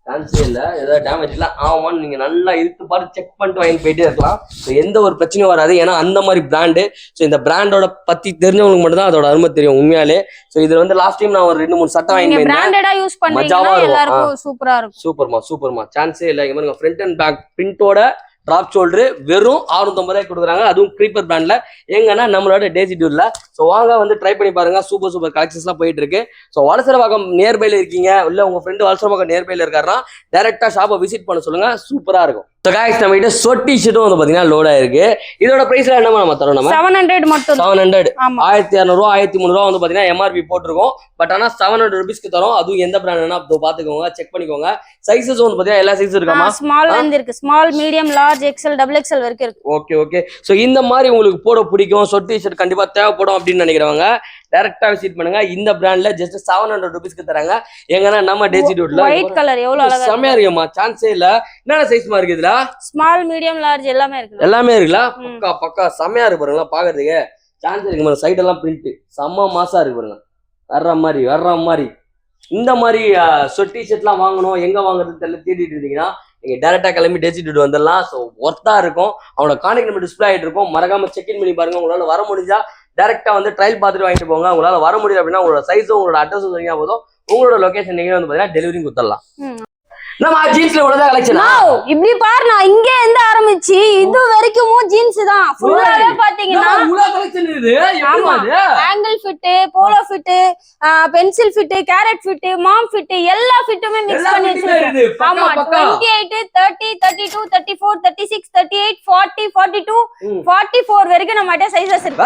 Speaker 2: சான்ஸே இல்ல. ஏதாவது டேமேஜ் இல்ல ஆமான்னு நீங்க நல்லா இழுத்து பார்த்து செக் பண்ணிட்டு வாங்கி போயிட்டே இருக்கலாம். எந்த ஒரு பிரச்சனையும் வராது. ஏன்னா அந்த மாதிரி பிராண்டு. ஸோ இந்த பிராண்டோட பத்தி தெரிஞ்சவங்களுக்கு மட்டும் தான் அதோட அருமை தெரியும் உண்மையாலே. ஸோ இதுல வந்து லாஸ்ட் டைம் நான் ஒரு 2-3 சட்டை வாங்கி மஜாவா இருக்கும். சூப்பரா இருக்கும். சூப்பர்மா. சான்ஸே இல்ல. இங்க பாருங்க ஃப்ரண்ட் அண்ட் பேக் பிரிண்டோட டிராப் ஷோல்டர் வெறும் 650 ரூபாய்க்கு கொடுக்குறாங்க. அதுவும் க்ரீப்பர் பிராண்ட்ல. எங்கன்னா நம்மளோட டெசிடியூட்ல. ஸோ வாங்க வந்து ட்ரை பண்ணி பாருங்க. சூப்பர் கலெக்ஷன்ஸ்லாம் போயிட்டு இருக்கு. ஸோ வலசரவாக்கம் நியர்பைல இருக்கீங்க, இல்ல உங்க ஃப்ரெண்டு வலசரவாக்கம் நியர்பைல இருக்காருன்னா டேரக்டா ஷாப்பை விசிட் பண்ண சொல்லுங்க. சூப்பரா இருக்கும். ஸோ காய்ஸ், நம்ம கிட்ட சொட்டி ஷர்ட்டும் வந்து பாத்தீங்கன்னா லோட் ஆயிருக்கு. இதோட பிரைஸ்ல என்னமா நம்ம தரோம்? நம்ம 700 மட்டும். 700, 1200 ரூபா, 1300 ரூபா வந்து பாத்தீங்கன்னா எம்ஆர்பி போட்டிருக்கோம். பட் ஆனா 700 ரூபீஸ்க்கு தரோம். அதுவும் எந்த பிராண்ட்னா பாத்துக்கோங்க, செக் பண்ணிக்கோங்க. சைஸஸ் வந்து பாத்தீங்கன்னா எல்லா சைஸும் இருக்காமா? ஸ்மால்ல இருந்து இருக்கு, small, medium, large, XL, double XL வரைக்கும் இருக்கு. ஓகே. ஸோ இந்த மாதிரி உங்களுக்கு போட பிடிக்கும், சொட்டி ஷர்ட் கண்டிப்பா தேவைப்படும் அப்படின்னு நினைக்கிறவங்க டைரக்டா விசிட் பண்ணுங்க. இந்த பிராண்ட்ல ஜஸ்ட் 700 ரூபீஸ்க்கு தராங்க. எங்கன்னா நம்ம டெசிடியூட்ல ஒயிட் கலர் எவ்வளவு அழகா செமையா இருக்குமா? சான்ஸே இல்ல. என்னென்ன சைஸ்மா இருக்கு இதுல? ஸ்மால், மீடியம், லார்ஜ் எல்லாமே இருக்குல்ல? பக்கா செமையா இருக்கு பாருங்களா பாக்குறதுக்கு. சான்ஸ் இருக்கு பாருங்க. சைடு எல்லாம் பிரிண்ட் செம்ம மாசா இருக்கு பாருங்க. வர்ற மாதிரி இந்த மாதிரி சொட்டி ஷர்ட்லாம் வாங்கணும், எங்க வாங்குறது தெரியல தேடிட்டு இருந்தீங்கன்னா நீங்க டைரக்டா கிளம்பி டெசிடியூட் வந்துடலாம். ஸோ ஒர்த்தா இருக்கும். அவனோட கான்டாக்ட் நம்பர் டிஸ்பிளே ஆயிட்டு இருக்கும். மறக்காம செக்இன் பண்ணி பாருங்க. உங்களால வர முடிஞ்சா டைரக்டா வந்து ட்ரையல் பார்த்துட்டு வாங்கிட்டு போங்க. உங்களால வர முடியல அப்படின்னா உங்களோட சைஸும் உங்களோட அட்ரஸும் சொன்னீங்க போதும் உங்களோட லொகேஷன் நீங்க வந்து பாத்தீங்கன்னா டெலிவரி கொடுத்துடலாம். நம்ம ஜீன்ஸ்ல உள்ளதா கலெக்ஷனா
Speaker 1: இப்படி பாரு, நான் இங்க இருந்து ஆரம்பிச்சு இது வரைக்கும் ஜீன்ஸ் தான் ஃபுல்லாவே பாத்தீங்கன்னா
Speaker 2: இவ்வளவு கலெக்ஷன் இது. எப்படிமா இது?
Speaker 1: Ankle fit, polo fit, pencil fit, carrot fit, mom fit எல்லா ஃபிட்டுமே மிக்ஸ் பண்ணி வச்சிருக்கோம். ஆமா 28, 30, 32, 34, 36, 38, 40, 42, 44 வரைக்கும் நம்மட்ட சைஸஸ் இருக்கு.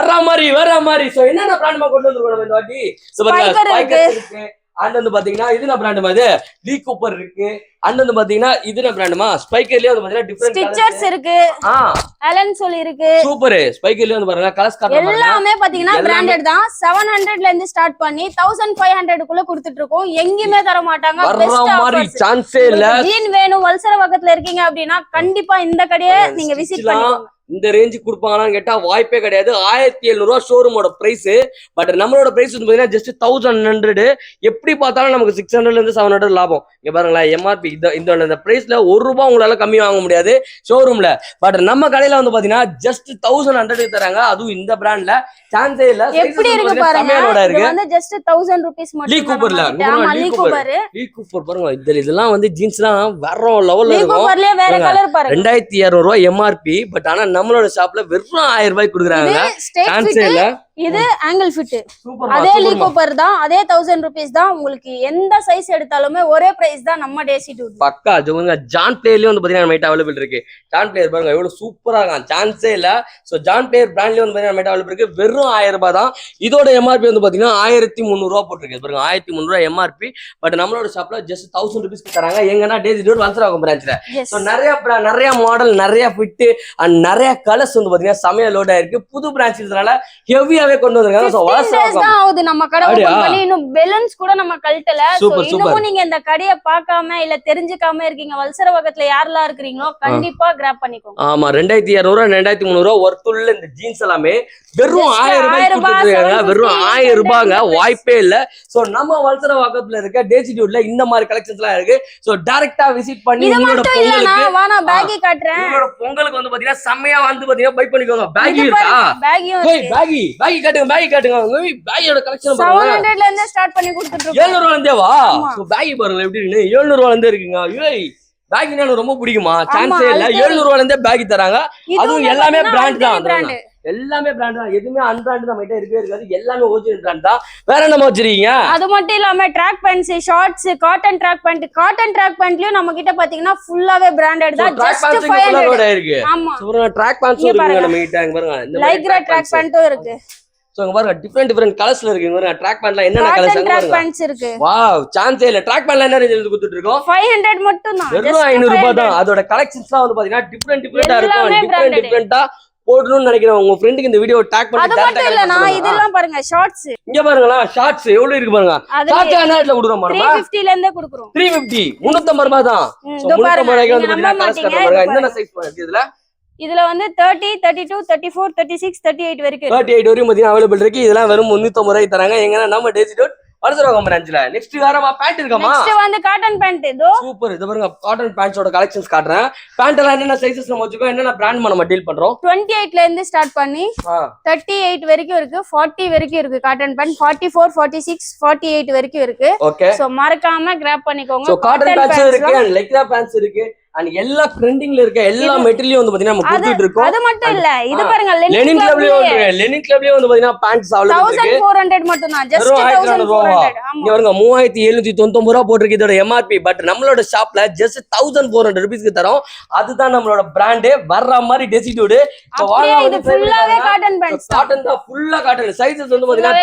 Speaker 2: வர மாதிரி சோ என்னென்ன பிராண்ட் கொண்டு வந்திருக்கோம் நம்ம இந்த வாட்டி?
Speaker 1: ஸ்பைக்கர் இருக்கு.
Speaker 2: அண்ட் வந்து பாத்தீங்கன்னா இதுனா பிராண்ட் மாதிரி லீ கூப்பர் இருக்கு. அண்ட் வந்து பாத்தீங்கன்னா இதுனா பிராண்டுமா ஸ்பைக்கர்லயே வந்து பாத்தீங்கன்னா டிஃபரண்ட்
Speaker 1: ஸ்டிச்சர்ஸ் இருக்கு. அலன் சொல் இருக்கு.
Speaker 2: சூப்பர். ஸ்பைக்கர்லயே வந்து பாருங்க கலர்ஸ் காட்டுறாங்க.
Speaker 1: எல்லாமே பாத்தீங்கன்னா பிராண்டட் தான். 700ல இருந்து ஸ்டார்ட் பண்ணி 1500 குள்ள கொடுத்துட்டு இருக்கோம். எங்கயுமே தர மாட்டாங்க. Best offers.
Speaker 2: சான்ஸே இல்ல.
Speaker 1: ஜீன் வேணும் வல்சர பக்கத்துல இருக்கீங்க அப்படினா கண்டிப்பா இந்த கடையை நீங்க விசிட் பண்ணிக்கோங்க.
Speaker 2: இந்த ரேஞ்சு கொடுப்பாங்களான்னு கேட்டா வாய்ப்பே கிடையாது. 1700 ரூபா ஷோரூமோட பிரைஸ். பட் நம்மளோட பிரைஸ் வந்து பாத்தீங்கன்னா ஜஸ்ட் 1100. எப்படி பார்த்தாலும் நமக்கு 600ல இருந்து 700 லாபம். இங்க பாருங்களேன் எம்ஆர்பி இந்த பிரைஸ்ல 1 ரூபாய் உங்களால கம்மி வாங்க முடியாது ஷோரூம்ல. பட் நம்ம கடையில வந்து பாத்தீங்கன்னா ஜஸ்ட் 1100 தராங்க. அதுவும் இந்த பிராண்ட்ல சான்ஸே இல்ல.
Speaker 1: எப்படி இருக்கு பாருங்க. இது வந்து ஜஸ்ட் 1000 ரூபீஸ் மட்டும்.
Speaker 2: லீ கூப்பர்ல
Speaker 1: லீ கூப்பர்
Speaker 2: பாருங்க. இதெல்லாம் வந்து ஜீன்ஸ்லாம் வேற லெவல்ல இருக்கும்.
Speaker 1: லீ கூப்பர்லயே வேற கலர் பாருங்க.
Speaker 2: 2200 ரூபாய் எம்ஆர்பி. பட் ஆனா நம்மளோட ஷாப்ல வெறும் 1000 ரூபாய்க்கு கொடுக்குறாங்க. சான்ஸே இல்ல.
Speaker 1: இது ஆங்கிள் ஃபிட். அதே லீ கூப்பர் தான். அதே 1000 ரூபீஸ் தான். உங்களுக்கு எந்த சைஸ் எடுத்தாலுமே ஒரே பிரைஸ் தான் நம்ம டெசிடியூட்.
Speaker 2: பக்கா ஜோங்க. ஜான் பிளேயர்லயே வந்து பாத்தீங்கன்னா நம்ம அவைலபிள் இருக்கு. ஜான் பிளேயர் பாருங்க எவ்வளவு சூப்பரா இருக்கான். சான்ஸே இல்ல. சோ ஜான் பிளேயர் பிராண்ட்லயே வந்து பாத்தீங்கன்னா நம்ம அவைலபிள் இருக்கு. வெறும் 1000 ரூபாய் தான். இதோட எம்ஆர்பி வந்து பாத்தீங்கன்னா 1300 ரூபாய் போட்டுருக்கு பாருங்க. 1300 ரூபாய் எம்ஆர்பி. பட் நம்மளோட ஷாப்ல ஜஸ்ட் 1000 ரூபீஸ்க்கு தராங்க. எங்கன்னா டெசிடியூட் வல்சராகம் பிரான்ச்ல. சோ நிறைய மாடல், நிறைய ஃபிட் அண்ட் நிறைய கலர்ஸ் வந்து பாத்தீங்கன்னா சமய லோட் ஆயிருக்கு. புது பிரான்ச் இதனால ஹெவியாவே கொண்டு வந்திருக்காங்க. சோ
Speaker 1: நம்ம கடை ஓபன் பண்ணி இன்னும் பெலூன்ஸ் கூட நம்ம கழட்டல. சோ இன்னமும் நீங்க இந்த கடையை பார்க்காம இல்ல தெரிஞ்சுக்காம இருக்கீங்க வல்சர பக்கத்துல யாரெல்லாம் இருக்கீங்களோ கண்டிப்பா கிராப் பண்ணிக்கோங்க.
Speaker 2: ஆமா 2200 2300 ரூபாய் ஒர்த்துள்ள இந்த ஜீன்ஸ் எல்லாமே வெறும் 1000 ரூபாய். வெறும் 1000 ரூபாய்ங்க. வாய்ப்பே இல்ல. சோ நம்ம வல்சர பக்கத்துல இருக்க டெசிடியூட்ல இந்த மாதிரி கலெக்ஷன்ஸ் எல்லாம் இருக்கு. சோ டைரக்டா விசிட் பண்ணி உங்களோட பொங்கலுக்கு வந்து பாத்தீங்கன்னா செம்மையா வந்து பாத்தீங்கன்னா பை பண்ணிக்கோங்க. பேகி இருக்கா? பேகி காட்டுங்க. பேகியோட கலெக்ஷன் பாருங்க.
Speaker 1: 700ல இருந்து ஸ்டார்ட் பண்ணி கொடுத்துட்டு இருக்கோம்.
Speaker 2: 700 ரூபாயில இருந்தே வா. சோ பேகி பாருங்க எப்படி இருக்கு. 700 ரூபாயில இருந்தே இருக்குங்க. ஏய் பேகினா எனக்கு ரொம்ப பிடிக்குமா. சான்ஸே இல்ல. 700 ரூபாயில இருந்தே பேகி தராங்க. அதுவும் எல்லாமே பிராண்ட் தான். எல்லாமே பிராண்ட் தான். எதுவுமே அன்பிராண்ட் நம்ம கிட்ட இருக்கவே இருக்காது. எல்லாமே ஒரிஜினல் பிராண்ட் தான். வேற என்ன வச்சிருக்கீங்க?
Speaker 1: அது மட்டும் இல்லாம track pants, shorts, cotton track பேண்ட்லயும் நம்ம கிட்ட பாத்தீங்கன்னா ஃபுல்லாவே பிராண்டட் தான். ஜஸ்ட் 500
Speaker 2: இருக்கு.
Speaker 1: ஆமா
Speaker 2: சூப்பரா ட்ராக் பேண்ட்ஸ் இருக்கு நம்ம கிட்ட. இங்க பாருங்க இந்த
Speaker 1: லைக்ரா ட்ராக் பேண்ட்டும் இருக்கு.
Speaker 2: சோ இங்க பாருங்க டிஃபரண்ட் கலர்ஸ்ல இருக்கு. இங்க பாருங்க ட்ராக் பேண்ட்ல என்னென்ன கலர்ஸ் இருக்கு
Speaker 1: பாருங்க. ட்ராக் பேண்ட்ஸ் இருக்கு.
Speaker 2: வாவ் சான்ஸே இல்ல. ட்ராக் பேண்ட்ல என்ன ரேஞ்சில கொடுத்துட்டு இருக்கோம்?
Speaker 1: 500 மட்டும் தான்.
Speaker 2: வெறும் 500 ரூபாய் தான். அதோட கலெக்ஷன்ஸ்லாம் வந்து பாத்தீங்கன்னா டிஃபரண்டா இருக்கும். டிஃபரண்டா போடணும்னு நினைக்கிறேன். உங்க ஃப்ரெண்டுக்கு இந்த வீடியோ டாக் பண்ணி
Speaker 1: அது மட்டும் இல்ல நான் இதெல்லாம் பாருங்க ஷார்ட்ஸ்.
Speaker 2: இங்க பாருங்களா ஷார்ட்ஸ் எவ்வளவு இருக்கு பாருங்க. ஷார்ட்ஸ் என்ன ரேட்ல குடுக்குறோம் பாருங்க.
Speaker 1: 350 ல இருந்தே குடுக்குறோம்.
Speaker 2: 350 350 ரூபாய் தான். சோ 350 ரூபாய்க்கு வந்து பாத்தீங்கன்னா கலர்ஸ் பாருங்க. என்னென்ன சைஸ் பாருங்க
Speaker 1: இதுல வந்து 30, 32, 34, 36, 38 வரைக்கும்
Speaker 2: 38 வரைக்கும் பாத்தீங்கன்னா அவைலபிள் இருக்கு. இதெல்லாம் வெறும் 350 ரூபாய் தராங்க. எங்கன்னா நம்ம டெசிடியூட் வல்சராகம் பிரான்ச்ல. நெக்ஸ்ட் வேறமா பேண்ட் இருக்கமா?
Speaker 1: நெக்ஸ்ட் வந்து காட்டன் பேண்ட். இதோ
Speaker 2: சூப்பர். இது பாருங்க காட்டன் பேண்ட்ஸோட கலெக்ஷன்ஸ் காட்றேன். பேண்ட் எல்லாம் என்னென்ன சைஸஸ் நம்ம வச்சுக்கோ, என்னென்ன பிராண்ட் நம்ம டீல் பண்றோம்.
Speaker 1: 28 ல இருந்து ஸ்டார்ட் பண்ணி 38 வரைக்கும் இருக்கு. 40 வரைக்கும் இருக்கு காட்டன் பேண்ட். 44, 46, 48 வரைக்கும் இருக்கு.
Speaker 2: ஓகே.
Speaker 1: சோ மறக்காம கிராப் பண்ணிக்கோங்க.
Speaker 2: சோ காட்டன் பேண்ட்ஸ் இருக்கு and லைக்ரா பேண்ட்ஸ் இருக்கு. and எல்லா ட்ரெண்டிங்ல இருக்க எல்லா மெட்டீரியலும் வந்து பாத்தீங்கன்னா நம்ம கொடுத்துட்டு இருக்கோம்.
Speaker 1: அது மட்டும் இல்ல இது பாருங்க
Speaker 2: லெனின் கிளப்லயே வந்து பாத்தீங்கன்னா பேண்ட்ஸ் அவைலபிள் இருக்கு.
Speaker 1: 1400 மட்டும் தான். ஜஸ்ட் 1400.
Speaker 2: இங்க பாருங்க 3799 ரூபாய் போட்டுருக்கு இதோட எம்ஆர்பி. பட் நம்மளோட ஷாப்ல ஜஸ்ட் 1400 ரூபீஸ்க்கு தரோம். அதுதான் நம்மளோட பிராண்ட். வர்ற மாதிரி டெசிடியூட். சோ வாங்க
Speaker 1: இது ஃபுல்லாவே காட்டன் பேண்ட்ஸ்.
Speaker 2: காட்டன் தான். ஃபுல்லா காட்டன். சைஸஸ் வந்து பாத்தீங்கன்னா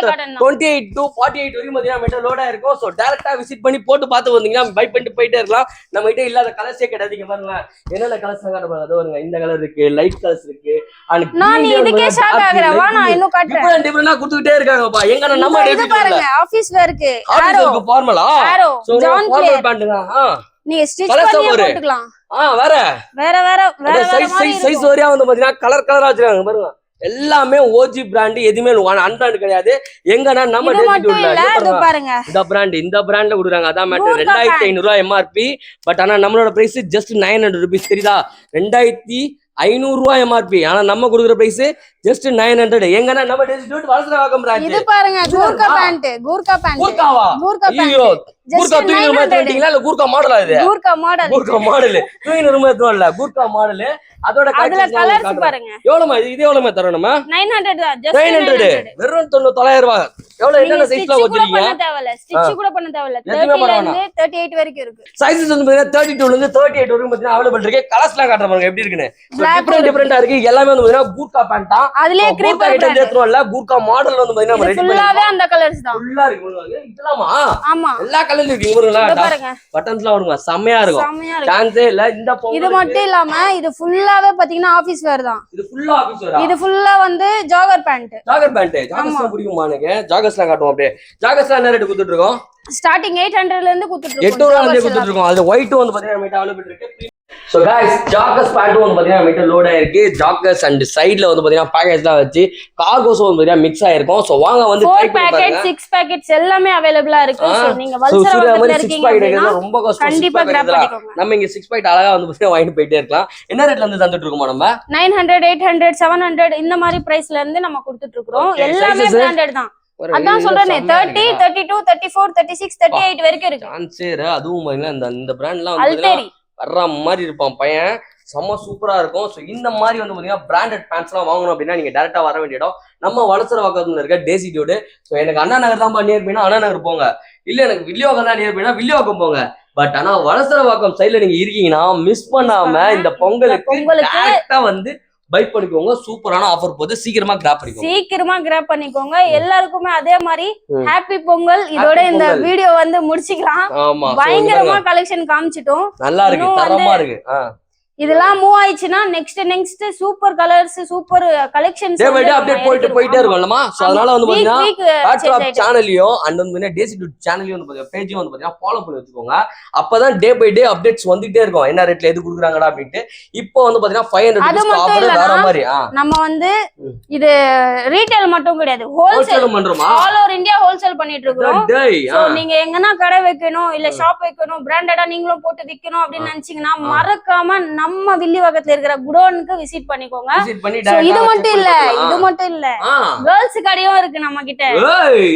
Speaker 2: 28 to 48 வரைக்கும் பாத்தீங்கன்னா மெட்டல் லோடா இருக்கும். சோ டைரக்டா விசிட் பண்ணி போட்டு பார்த்து வந்தீங்கன்னா பை பண்ணிட்டு போயிட்டே இருக்கலாம். நம்ம கிட்ட இல்லாத கலர்ஸே கிடையாது. பாருங்க என்னென்ன கலர்ஸ் காட்ட பாருங்க. அது பாருங்க இந்த கலர் இருக்கு, லைட் கலர்ஸ் இருக்கு.
Speaker 1: நான் இதுக்கே ஷாக் ஆகுறேன். வா நான் இன்னும் காட்றேன்.
Speaker 2: டிஃபரெண்டா கொடுத்துட்டே இருக்காங்கப்பா. எங்க நம்ம
Speaker 1: இது பாருங்க ஆபீஸ் வேர்க்கு.
Speaker 2: ஆரோ ஃபார்மலா.
Speaker 1: சோ ஜான்
Speaker 2: ஃபார்மல் பேண்ட்ங்க.
Speaker 1: நீங்க ஸ்டிட்ச் பண்ணி போட்டுக்கலாம்.
Speaker 2: வேற
Speaker 1: வேற
Speaker 2: சைஸ் வரையா வந்து பாத்தீங்கன்னா கலரா வச்சிருக்காங்க பாருங்க. எல்லாமே ஓஜி பிராண்ட், எதுவுமே அன்பிராண்ட் கிடையாது. எங்கன்னா நம்ம
Speaker 1: இது மட்டும் இல்ல, இது பாருங்க
Speaker 2: இந்த பிராண்ட்ல கொடுக்குறாங்க. அதான் மேட்டர். 2500 ரூபாய் எம்ஆர்பி. பட் ஆனா நம்மளோட பிரைஸ் ஜஸ்ட் 900 rupees. தெரியுதா? 2500 ரூபாய் எம்ஆர்பி. ஆனா நம்ம கொடுக்குற பிரைஸ் ஜஸ்ட் 900. எங்கன்னா நம்ம டெசிடியூட் வலசரவாக்கம் பிரான்ச்.
Speaker 1: இது பாருங்க கூர்க்கா பேண்ட்.
Speaker 2: கூர்க்காவா? ஐயோ கூர்க்கா 300 ரூபாய் எடுத்தீங்களா? இல்ல கூர்க்கா மாடலா? இது கூர்க்கா மாடல் 300 ரூபாய் இல்ல கூர்க்கா மாடல். அதோட
Speaker 1: கலர்ஸ் பாருங்க.
Speaker 2: எவ்வளவுமா இது? எவ்வளவு தரணுமா?
Speaker 1: 900 தான். ஜஸ்ட்
Speaker 2: 900. வெறும் 90000 ரூபாய். எவ்வளவு என்னென்ன சைஸ்ல வச்சிருக்கீங்க?
Speaker 1: ஸ்டிட்ச் கூட பண்ண தேவையில்ல. 30 ல இருந்து 38 வரைக்கும் இருக்கு.
Speaker 2: சைஸஸ் வந்து 32 ல இருந்து 38 வரைக்கும் பாத்தீங்கன்னா அவேலபிள் இருக்கு. கலர்ஸ்லாம் காட்டுற பாருங்க எப்படி இருக்குன்னு. டிஃபரெண்டா இருக்கு. எல்லாமே வந்து பாத்தீங்கன்னா கூர்க்கா பேண்ட் தான்.
Speaker 1: அதுலயே கிரீப்பர்
Speaker 2: ஐட்டம் ஏத்துறோம்ல. கூர்க்கா மாடல் வந்து பாத்தீங்கன்னா நம்ம ரெடி பண்ணி
Speaker 1: ஃபுல்லாவே அந்த கலர்ஸ் தான்.
Speaker 2: ஃபுல்லா இருக்கு. இதெல்லாமா?
Speaker 1: ஆமா.
Speaker 2: எல்லா கலர்லயும் இருக்கு. பாருங்க. பட்டன்ஸ்லாம் வருங்க. செமையா இருக்கும். சான்ஸே இல்ல. இந்த
Speaker 1: இது மட்டும் இல்லாம இது ஃபுல்லாவே பாத்தீங்கன்னா ஆபீஸ் வேர் தான்.
Speaker 2: இது ஃபுல்லா ஆபீஸ் வேர்.
Speaker 1: இது ஃபுல்லா வந்து ஜாகர் பேண்ட்.
Speaker 2: ஜாகர்ஸ்லாம் பிடிக்குமா எனக்கு? ஜாகர்ஸ்லாம் காட்டுவோம் அப்படியே. ஜாகர்ஸ்லாம் என்ன ரேட் கொடுத்துட்டு இருக்கோம்?
Speaker 1: ஸ்டார்டிங் 800 ல இருந்து கொடுத்துட்டு இருக்கோம்.
Speaker 2: 800 ரூபாயில கொடுத்துட்டு இருக்கோம். அது ஒயிட் வந்து பாத்தீங்கன்னா நம்ம அவேலபிள் இருக்கு. So guys, ஜாகர்ஸ் பேண்ட் வந்து பாத்தீங்கன்னா மீட்டர் லோட் ஆயிருக்கு. ஜாகர்ஸ் அண்ட் சைடுல வந்து பாத்தீங்கன்னா பேக்கேஜ்லாம் வச்சு கார்கோஸ் வந்து பாத்தீங்கன்னா மிக்ஸ் ஆயிருக்கும். சோ வாங்க வந்து
Speaker 1: 4 பேக்கெட் 6 பேக்கெட்ஸ் எல்லாமே அவேலபிளா இருக்கு. சோ நீங்க வல்சரவகத்துல இருக்கீங்க
Speaker 2: ரொம்ப கஷ்டம்.
Speaker 1: கண்டிப்பா கிராப் பண்ணிக்கோங்க.
Speaker 2: நம்ம இங்க 6 பேக்கெட் அழகா வந்து பாத்தீங்கன்னா வாங்கிட்டு போயிட்டே இருக்கலாம். என்ன ரேட்ல இருந்து தந்துட்டு இருக்கோம் நம்ம?
Speaker 1: 900, 800, 700 இந்த மாதிரி பிரைஸ்ல இருந்து நம்ம கொடுத்துட்டு இருக்கோம். எல்லாமே பிராண்டட் தான். அதான் சொல்றேனே 30, 32, 34, 36, 38 வரைக்கும் இருக்கு.
Speaker 2: சான்சேர். அதுவும் பாத்தீங்கன்னா இந்த பிராண்ட்லாம் வந்து வர்ற மாதிரி இருப்பான் பையன். செம்ம சூப்பரா இருக்கும். ஸோ இந்த மாதிரி வந்து பாத்தீங்கன்னா பிராண்டட் பேண்ட்ஸ்லாம் வாங்கணும் அப்படின்னா நீங்க டேரக்டா வர வேண்டிய இடம் நம்ம வலசரவாக்கத்துல இருக்க டெசிடியூட். ஸோ எனக்கு அண்ணா நகர் தான் நியர் போயினா அண்ணா நகர் போங்க. இல்ல எனக்கு வில்லிவாக்கம் தான் நியர் போயினா வில்லிவாக்கம் போங்க. பட் ஆனா வலசரவாக்கம் சைட்ல நீங்க இருக்கீங்கன்னா மிஸ் பண்ணாம இந்த பொங்கலுக்கு டேரக்டா வந்து பை பண்ணிக்கோங்க. சூப்பரான ஆஃபர் போகுது. சீக்கிரமா கிராப் பண்ணிக்கோங்க. எல்லாருக்குமே அதே மாதிரி ஹாப்பி பொங்கல். இதோட இந்த வீடியோ வந்து முடிச்சுக்கலாம். பயங்கரமா கலெக்ஷன் காமிச்சிட்டோம். நல்லா இருக்கு, தரமா இருக்கு. இதெல்லாம் மூவ் ஆயிடுச்சுன்னா next super colours super collections update போயிட்டே இருக்கும்லமா. சோ அதனால வந்து பாத்தீங்கன்னா வாட்ஸ்அப் சேனலையும் அண்ட் வந்து டெசிடியூட் சேனலையும் வந்து பாத்தீங்கன்னா பேஜையும் வந்து பாத்தீங்கன்னா ஃபாலோ பண்ணி வச்சுக்கோங்க. அப்பதான் டே பை டே அப்டேட்ஸ் வந்துட்டே இருக்கும். என்ன ரேட்ல எது குடுக்குறாங்கடா அப்படின்ட்டு. இப்போ வந்து பாத்தீங்கன்னா 500 ஆஃபர் வேற மாதிரி. நம்ம வந்து இது ரீட்டைல் மட்டும் கிடையாது, ஹோல்சேல் பண்றோமா. ஆல் ஓவர் இந்தியா ஹோல்சேல் பண்ணிட்டு இருக்கோம். சோ நீங்க எங்கனா கடை வைக்கணும் இல்ல ஷாப் வைக்கணும், பிராண்டடா நீங்களும் போட்டு விக்கணும் அப்படின்னு நினைச்சீங்கன்னா மறக்காம நம்ம வில்லிவாக்கத்துல இருக்கிற குடோனுக்கு விசிட் பண்ணிக்கோங்க. இது மட்டும் இல்ல கேர்ள்ஸ் கடையும் இருக்கு நம்ம கிட்ட.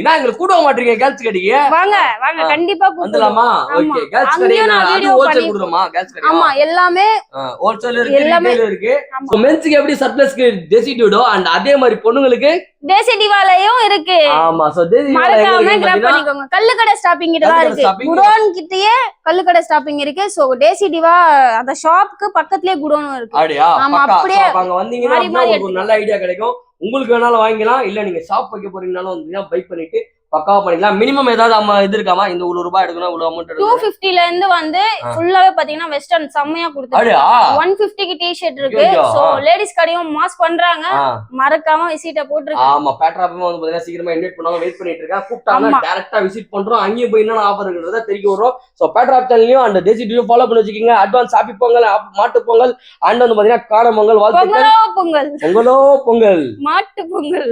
Speaker 2: நாங்க கூட மாட்டீங்க கேர்ள்ஸ் கடைக்கு வாங்க கண்டிப்பா கூப்பிடலாமா? ஓகே கேர்ள்ஸ் கடை அது ஹோல்சேல் குடுறோமா? கேர்ள்ஸ் கடை ஆமா எல்லாமே ஹோல்சேல் இருக்கு, ரீட்டைல் இருக்கு. சோ மென்ஸ்க்கு எப்படி சர்ப்ளஸ்க்கு டெசிடியூடோ அண்ட் அதே மாதிரி பொண்ணுங்களுக்கு டெசிடிவாலயும் இருக்கு. ஆமா சோ மறக்காம கிராப் பண்ணிக்கோங்க. கல்லுக்கடை ஸ்டாப்பிங் கிட்ட தான் இருக்கு. குடோன் கிட்டயே கல்லுக்கடை ஸ்டாப்பிங் இருக்கு. சோ டெசிடிவா அந்த ஷாப்க்கு பக்கத்துலயே குடோனும் இருக்கு. ஆமா அப்படியே அங்க வந்தீங்கன்னா உங்களுக்கு ஒரு நல்ல ஐடியா கிடைக்கும். உங்களுக்கு வேணாலும் வாங்கிக்கலாம். இல்ல நீங்க ஷாப் வைக்க போறீங்கனாலும் வந்து பை பண்ணிட்டு பக்காவா பண்ணிக்கலாம். மினிமம் ஏதாவது இது இருக்காமா? இந்த 1 ரூபாய் எடுக்கணும் இவ்வளவு அமௌண்ட் 250 ல இருந்து வந்து ஃபுல்லாவே பாத்தீங்கன்னா வெஸ்டர்ன் செம்மையா கொடுத்துருக்காங்க. 150 க்கு டி-ஷர்ட் இருக்கு. சோ லேடிஸ் கடையும் மாஸ் பண்றாங்க. மறக்காம விசிட்ட போட்டுருங்க. ஆமா பேட்ராப்பமா வந்து பாத்தீங்கன்னா சீக்கிரமா இன்வைட் பண்ணுவாங்க. வெயிட் பண்ணிட்டு இருக்கேன். கூப்பிட்டாங்க டைரக்டா விசிட் பண்றோம். அங்கேயும் போய் என்னென்ன ஆஃபர் இருக்குன்றத தெரிய வரும். சோ பேட்ராப் சேனலையும் அந்த டெசிடியூ ஃபாலோ பண்ணி வச்சுக்கீங்க. அட்வான்ஸ் ஹாப்பி பொங்கல், மாட்டு பொங்கல் அண்ட் வந்து பாத்தீங்கன்னா காண பொங்கல் வாழ்த்துக்கள். பொங்கலோ பொங்கல் மாட்டு பொங்கல்.